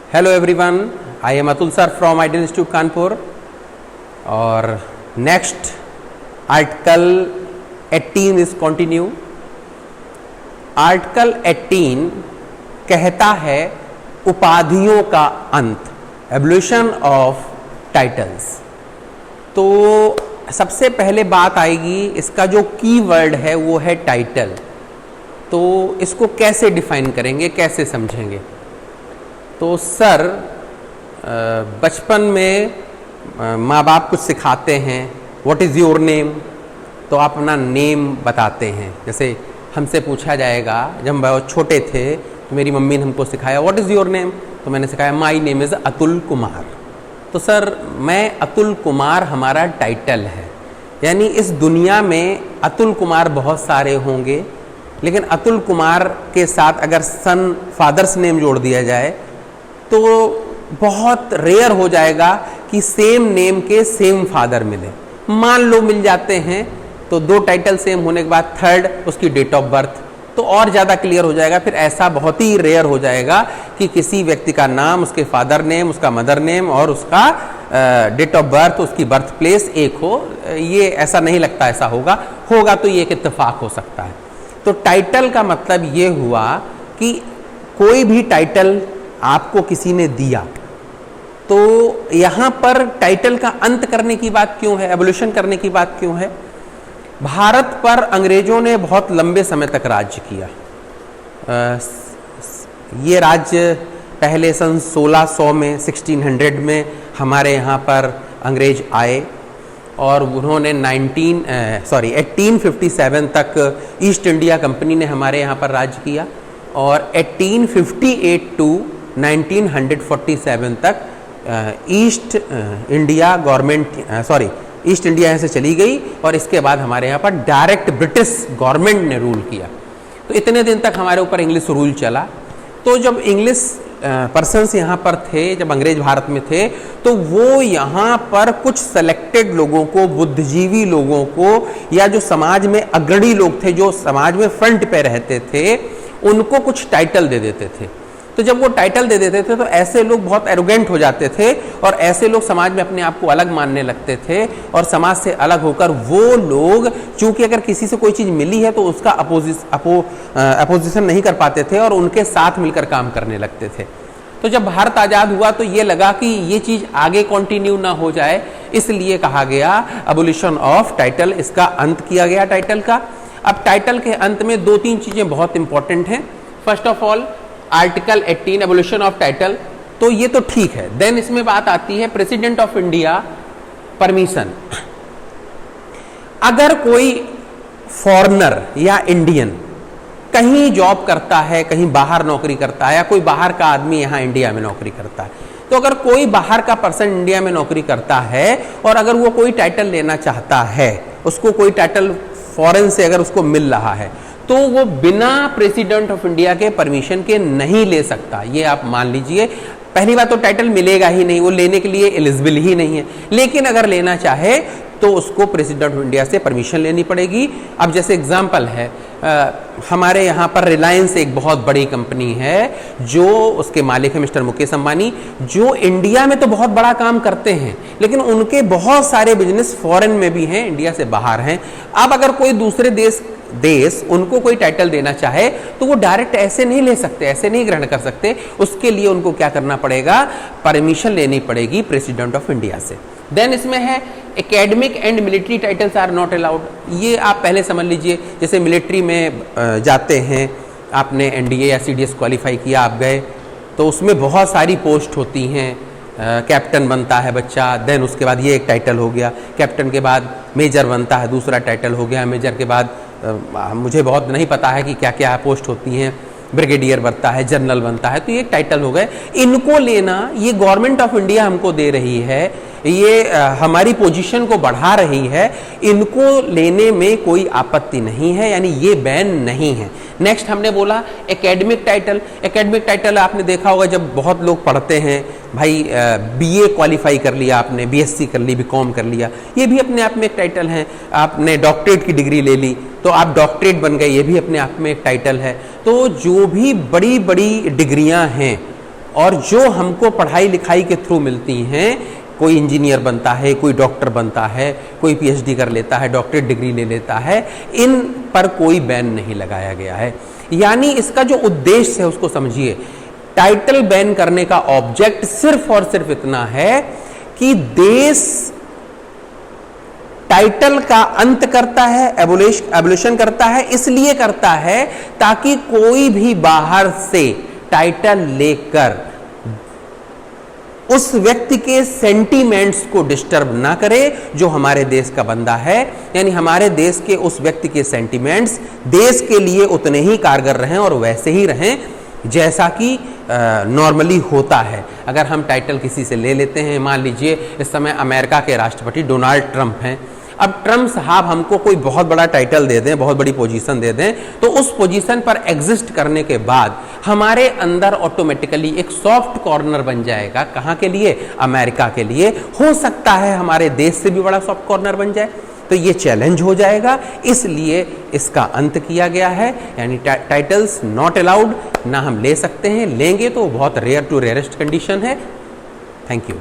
Hello everyone, I am Atul sir from Ideal Institute Kanpur और next article 18 is continue। Article 18 कहता है उपाधियों का अंत, एवोल्यूशन ऑफ टाइटल्स। तो सबसे पहले बात आएगी, इसका जो की वर्ड है वो है टाइटल। तो इसको कैसे डिफाइन करेंगे, कैसे समझेंगे? तो सर बचपन में माँ बाप कुछ सिखाते हैं, व्हाट इज़ योर नेम, तो आप अपना नेम बताते हैं। जैसे हमसे पूछा जाएगा, जब हम बहुत छोटे थे तो मेरी मम्मी ने हमको सिखाया व्हाट इज़ योर नेम, तो मैंने सिखाया my name is Atul Kumar. तो सर मैं अतुल कुमार हमारा टाइटल है, यानी इस दुनिया में अतुल कुमार बहुत सारे होंगे, लेकिन अतुल कुमार के साथ अगर सन फादर्स नेम जोड़ दिया जाए तो बहुत रेयर हो जाएगा कि सेम नेम के सेम फादर मिले। मान लो मिल जाते हैं तो दो टाइटल सेम होने के बाद थर्ड उसकी डेट ऑफ बर्थ, तो और ज़्यादा क्लियर हो जाएगा। फिर ऐसा बहुत ही रेयर हो जाएगा कि किसी व्यक्ति का नाम, उसके फादर नेम, उसका मदर नेम और उसका डेट ऑफ बर्थ, उसकी बर्थ प्लेस एक हो। ये ऐसा नहीं लगता ऐसा होगा तो ये एक इत्तेफाक हो सकता है। तो टाइटल का मतलब ये हुआ कि कोई भी टाइटल आपको किसी ने दिया, तो यहाँ पर टाइटल का अंत करने की बात क्यों है, एवोल्यूशन करने की बात क्यों है? भारत पर अंग्रेजों ने बहुत लंबे समय तक राज्य किया। ये राज्य पहले सन 1600 में 1600 में हमारे यहाँ पर अंग्रेज आए और उन्होंने 1857 तक ईस्ट इंडिया कंपनी ने हमारे यहाँ पर राज्य किया और 1858 टू 1947 तक ईस्ट इंडिया यहाँ से चली गई और इसके बाद हमारे यहाँ पर डायरेक्ट ब्रिटिश गवर्नमेंट ने रूल किया। तो इतने दिन तक हमारे ऊपर इंग्लिश रूल चला। तो जब इंग्लिश पर्सन्स यहाँ पर थे, जब अंग्रेज भारत में थे, तो वो यहाँ पर कुछ सेलेक्टेड लोगों को, बुद्धिजीवी लोगों को, या जो समाज में अग्रणी लोग थे, जो समाज में फ्रंट पे रहते थे, उनको कुछ टाइटल दे देते थे। तो जब वो टाइटल दे देते थे तो ऐसे लोग बहुत एरोगेंट हो जाते थे और ऐसे लोग समाज में अपने आप को अलग मानने लगते थे और समाज से अलग होकर वो लोग, चूंकि अगर किसी से कोई चीज़ मिली है तो उसका अपोजिशन नहीं कर पाते थे और उनके साथ मिलकर काम करने लगते थे। तो जब भारत आज़ाद हुआ तो ये लगा कि ये चीज़ आगे कंटिन्यू ना हो जाए, इसलिए कहा गया एबोलिशन ऑफ टाइटल, इसका अंत किया गया टाइटल का। अब टाइटल के अंत में दो तीन चीज़ें बहुत इंपॉर्टेंट हैं। First of all article 18 abolition of title, तो ये तो ठीक है। देन इसमें बात आती है प्रेसिडेंट ऑफ इंडिया परमिशन। अगर कोई फॉरेनर या इंडियन कहीं जॉब करता है, कहीं बाहर नौकरी करता है, या कोई बाहर का आदमी यहाँ इंडिया में नौकरी करता है, तो अगर कोई बाहर का पर्सन इंडिया में नौकरी करता है और अगर वो कोई टाइटल लेना चाहता है, उसको कोई टाइटल फॉरेन से अगर उसको मिल रहा है, तो वो बिना प्रेसिडेंट ऑफ इंडिया के परमिशन के नहीं ले सकता। ये आप मान लीजिए। पहली बात तो टाइटल मिलेगा ही नहीं, वो लेने के लिए एलिजिबल ही नहीं है। लेकिन अगर लेना चाहे तो उसको प्रेसिडेंट ऑफ इंडिया से परमिशन लेनी पड़ेगी। अब जैसे एग्जांपल है, हमारे यहाँ पर रिलायंस एक बहुत बड़ी कंपनी है, जो उसके मालिक है मिस्टर मुकेश अंबानी, जो इंडिया में तो बहुत बड़ा काम करते हैं, लेकिन उनके बहुत सारे बिजनेस फॉरेन में भी हैं, इंडिया से बाहर हैं। अब अगर कोई दूसरे देश उनको कोई टाइटल देना चाहे तो वो डायरेक्ट ऐसे नहीं ले सकते, ऐसे नहीं ग्रहण कर सकते। उसके लिए उनको क्या करना पड़ेगा, परमिशन लेनी पड़ेगी प्रेसिडेंट ऑफ इंडिया से। देन इसमें है academic and military titles are not allowed. ये आप पहले समझ लीजिए, जैसे मिलिट्री में जाते हैं, आपने एनडीए या सीडीएस क्वालिफाई किया, आप गए, तो उसमें बहुत सारी पोस्ट होती हैं। कैप्टन बनता है बच्चा, देन उसके बाद ये एक टाइटल हो गया। कैप्टन के बाद मेजर बनता है, दूसरा टाइटल हो गया। मेजर के बाद मुझे बहुत नहीं पता है कि क्या क्या पोस्ट होती हैं, ब्रिगेडियर बनता है, जनरल बनता है, तो ये टाइटल हो गए। इनको लेना ये गवर्नमेंट ऑफ इंडिया हमको दे रही है, ये हमारी पोजीशन को बढ़ा रही है, इनको लेने में कोई आपत्ति नहीं है, यानी ये बैन नहीं है। नेक्स्ट हमने बोला एकेडमिक टाइटल। एकेडमिक टाइटल आपने देखा होगा, जब बहुत लोग पढ़ते हैं, भाई बीए क्वालिफाई कर लिया आपने, बीएससी कर ली, बीकॉम कर लिया, ये भी अपने आप में एक टाइटल है। आपने डॉक्टरेट की डिग्री ले ली तो आप डॉक्टरेट बन गए, ये भी अपने आप में एक टाइटल है। तो जो भी बड़ी बड़ी डिग्रियां हैं और जो हमको पढ़ाई लिखाई के थ्रू मिलती हैं, कोई इंजीनियर बनता है, कोई डॉक्टर बनता है, कोई पीएचडी कर लेता है, डॉक्टरेट डिग्री ले लेता है, इन पर कोई बैन नहीं लगाया गया है। यानी इसका जो उद्देश्य है उसको समझिए। टाइटल बैन करने का ऑब्जेक्ट सिर्फ और सिर्फ इतना है कि देश टाइटल का अंत करता है, एबोलिशन करता है, इसलिए करता है ताकि कोई भी बाहर से टाइटल लेकर उस व्यक्ति के सेंटीमेंट्स को डिस्टर्ब ना करे जो हमारे देश का बंदा है। यानी हमारे देश के उस व्यक्ति के सेंटीमेंट्स देश के लिए उतने ही कारगर रहें और वैसे ही रहें जैसा कि नॉर्मली होता है। अगर हम टाइटल किसी से ले लेते हैं, मान लीजिए इस समय अमेरिका के राष्ट्रपति डोनाल्ड ट्रंप हैं, अब ट्रंप साहब हमको कोई बहुत बड़ा टाइटल दे दें, बहुत बड़ी पोजीशन दे दें, तो उस पोजीशन पर एग्जिस्ट करने के बाद हमारे अंदर ऑटोमेटिकली एक सॉफ्ट कॉर्नर बन जाएगा। कहाँ के लिए? अमेरिका के लिए। हो सकता है हमारे देश से भी बड़ा सॉफ्ट कॉर्नर बन जाए, तो ये चैलेंज हो जाएगा, इसलिए इसका अंत किया गया है। यानी टाइटल्स नॉट अलाउड, ना हम ले सकते हैं, लेंगे तो बहुत रेयर टू रेयरेस्ट कंडीशन है। Thank you.